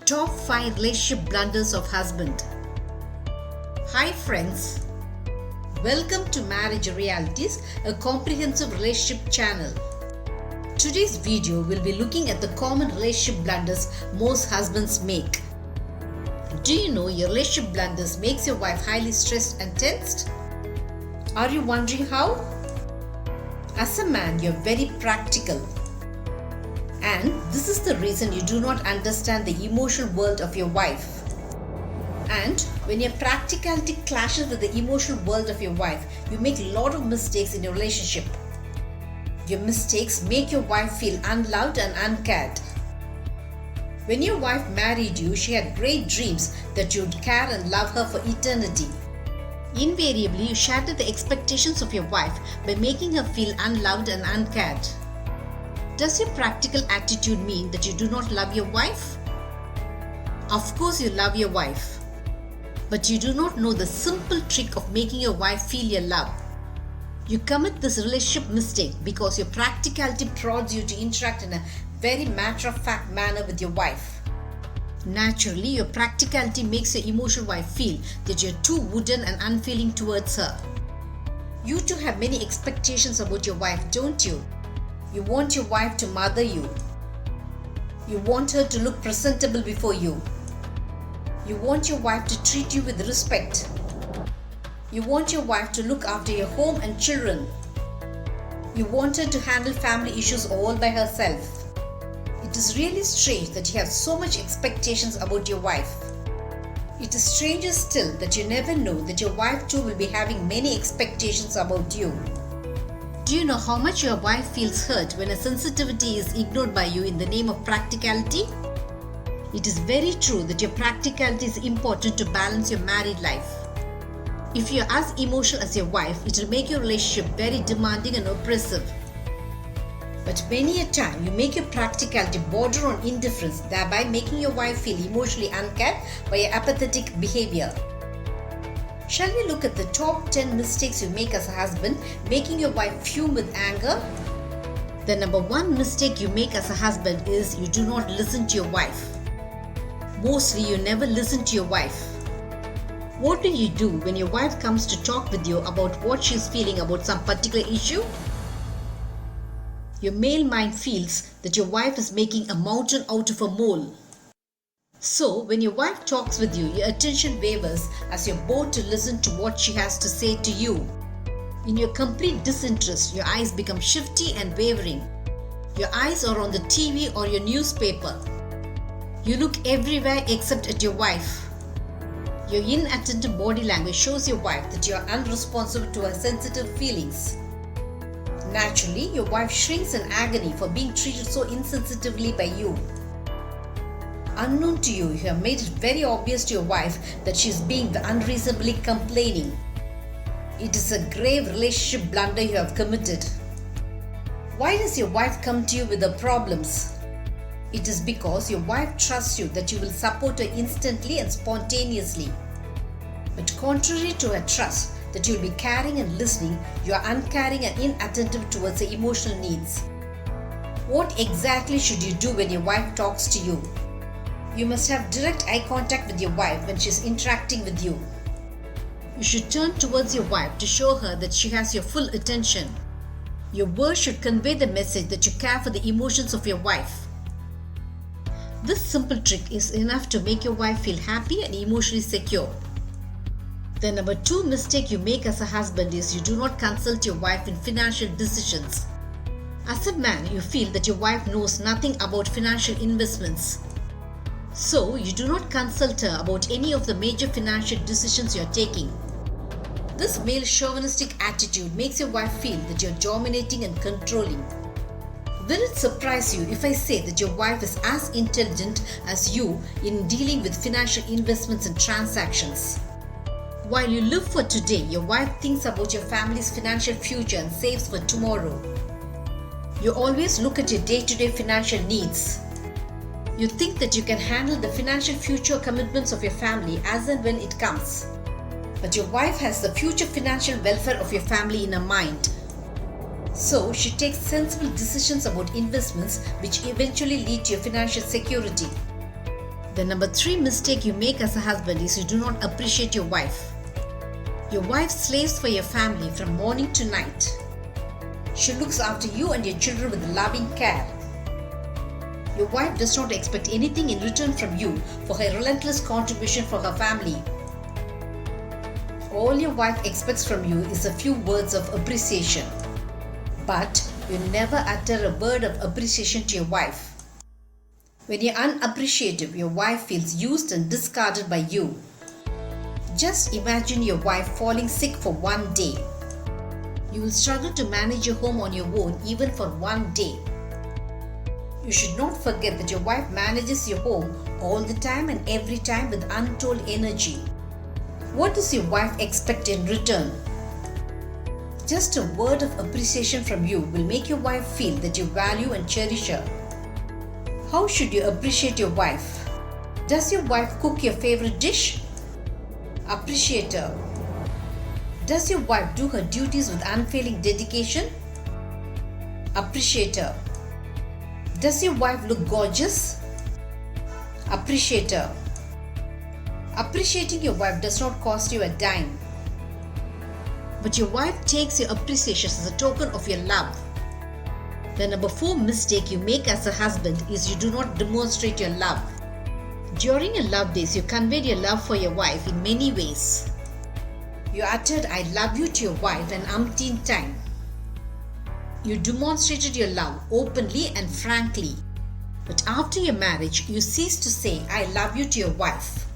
Top 5 Relationship Blunders of Husband. Hi friends, welcome to Marriage Realities, a comprehensive relationship channel. Today's video will be looking at the common relationship blunders most husbands make. Do you know your relationship blunders makes your wife highly stressed and tensed? Are you wondering how? As a man, you're very practical. And this is the reason you do not understand the emotional world of your wife. And when your practicality clashes with the emotional world of your wife, you make a lot of mistakes in your relationship. Your mistakes make your wife feel unloved and uncared. When your wife married you, she had great dreams that you'd care and love her for eternity. Invariably, you shatter the expectations of your wife by making her feel unloved and uncared. Does your practical attitude mean that you do not love your wife? Of course you love your wife. But you do not know the simple trick of making your wife feel your love. You commit this relationship mistake because your practicality prods you to interact in a very matter-of-fact manner with your wife. Naturally, your practicality makes your emotional wife feel that you're too wooden and unfeeling towards her. You too have many expectations about your wife, don't you? You want your wife to mother you. You want her to look presentable before you. You want your wife to treat you with respect. You want your wife to look after your home and children. You want her to handle family issues all by herself. It is really strange that you have so much expectations about your wife. It is stranger still that you never know that your wife too will be having many expectations about you. Do you know how much your wife feels hurt when a sensitivity is ignored by you in the name of practicality? It is very true that your practicality is important to balance your married life. If you are as emotional as your wife, it will make your relationship very demanding and oppressive. But many a time, you make your practicality border on indifference, thereby making your wife feel emotionally uncared by your apathetic behavior. Shall we look at the top 10 mistakes you make as a husband, making your wife fume with anger? The number 1 mistake you make as a husband is you do not listen to your wife. Mostly you never listen to your wife. What do you do when your wife comes to talk with you about what she is feeling about some particular issue? Your male mind feels that your wife is making a mountain out of a mole. So, when your wife talks with you, your attention wavers as you're bored to listen to what she has to say to you. In your complete disinterest, your eyes become shifty and wavering. Your eyes are on the TV or your newspaper. You look everywhere except at your wife. Your inattentive body language shows your wife that you are unresponsive to her sensitive feelings. Naturally, your wife shrinks in agony for being treated so insensitively by you. Unknown to you, you have made it very obvious to your wife that she is being unreasonably complaining. It is a grave relationship blunder you have committed. Why does your wife come to you with her problems? It is because your wife trusts you that you will support her instantly and spontaneously. But contrary to her trust that you will be caring and listening, you are uncaring and inattentive towards her emotional needs. What exactly should you do when your wife talks to you? You must have direct eye contact with your wife when she is interacting with you. You should turn towards your wife to show her that she has your full attention. Your words should convey the message that you care for the emotions of your wife. This simple trick is enough to make your wife feel happy and emotionally secure. The number 2 mistake you make as a husband is you do not consult your wife in financial decisions. As a man, you feel that your wife knows nothing about financial investments. So, you do not consult her about any of the major financial decisions you are taking. This male chauvinistic attitude makes your wife feel that you are dominating and controlling. Will it surprise you if I say that your wife is as intelligent as you in dealing with financial investments and transactions? While you live for today, your wife thinks about your family's financial future and saves for tomorrow. You always look at your day-to-day financial needs. You think that you can handle the financial future commitments of your family as and when it comes. But your wife has the future financial welfare of your family in her mind. So, she takes sensible decisions about investments which eventually lead to your financial security. The number 3 mistake you make as a husband is you do not appreciate your wife. Your wife slaves for your family from morning to night. She looks after you and your children with loving care. Your wife does not expect anything in return from you for her relentless contribution for her family. All your wife expects from you is a few words of appreciation. But you never utter a word of appreciation to your wife. When you're unappreciative, your wife feels used and discarded by you. Just imagine your wife falling sick for one day. You will struggle to manage your home on your own even for one day. You should not forget that your wife manages your home all the time and every time with untold energy. What does your wife expect in return? Just a word of appreciation from you will make your wife feel that you value and cherish her. How should you appreciate your wife? Does your wife cook your favorite dish? Appreciate her. Does your wife do her duties with unfailing dedication? Appreciate her. Does your wife look gorgeous? Appreciate her. Appreciating your wife does not cost you a dime. But your wife takes your appreciation as a token of your love. The number 4 mistake you make as a husband is you do not demonstrate your love. During your love days, you conveyed your love for your wife in many ways. You uttered "I love you" to your wife an umpteen time. You demonstrated your love openly and frankly. But after your marriage, you ceased to say "I love you" to your wife.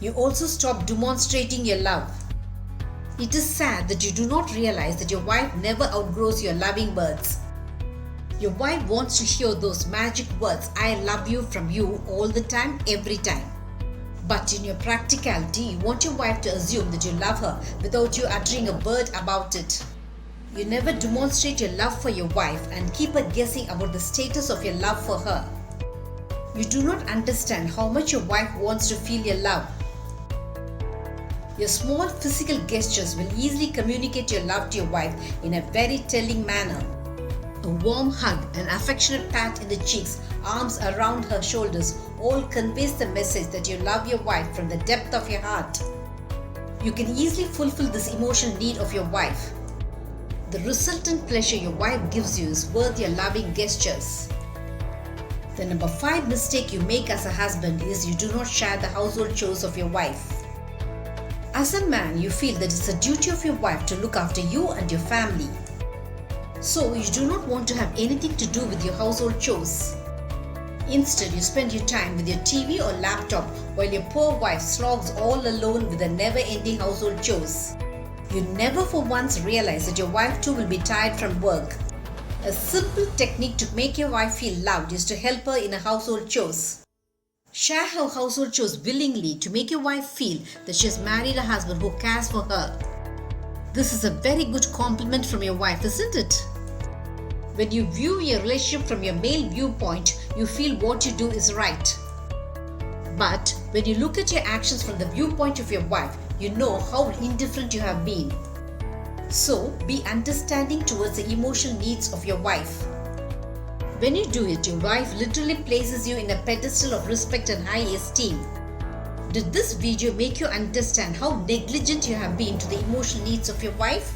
You also stopped demonstrating your love. It is sad that you do not realize that your wife never outgrows your loving words. Your wife wants to hear those magic words "I love you" from you all the time, every time. But in your practicality, you want your wife to assume that you love her without you uttering a word about it. You never demonstrate your love for your wife and keep her guessing about the status of your love for her. You do not understand how much your wife wants to feel your love. Your small physical gestures will easily communicate your love to your wife in a very telling manner. A warm hug, an affectionate pat in the cheeks, arms around her shoulders all conveys the message that you love your wife from the depth of your heart. You can easily fulfill this emotional need of your wife. The resultant pleasure your wife gives you is worth your loving gestures. The number 5 mistake you make as a husband is you do not share the household chores of your wife. As a man, you feel that it's a duty of your wife to look after you and your family. So you do not want to have anything to do with your household chores. Instead, you spend your time with your TV or laptop while your poor wife slogs all alone with the never-ending household chores. You never for once realize that your wife too will be tired from work. A simple technique to make your wife feel loved is to help her in her household chores. Share her household chores willingly to make your wife feel that she has married a husband who cares for her. This is a very good compliment from your wife, isn't it? When you view your relationship from your male viewpoint, you feel what you do is right. But when you look at your actions from the viewpoint of your wife, you know how indifferent you have been. So, be understanding towards the emotional needs of your wife. When you do it, your wife literally places you in a pedestal of respect and high esteem. Did this video make you understand how negligent you have been to the emotional needs of your wife?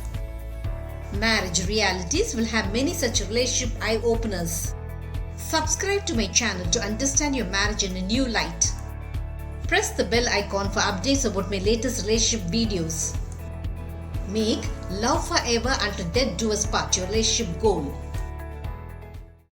Marriage Realities will have many such relationship eye-openers. Subscribe to my channel to understand your marriage in a new light. Press the bell icon for updates about my latest relationship videos. Make love forever until death do us part your relationship goal.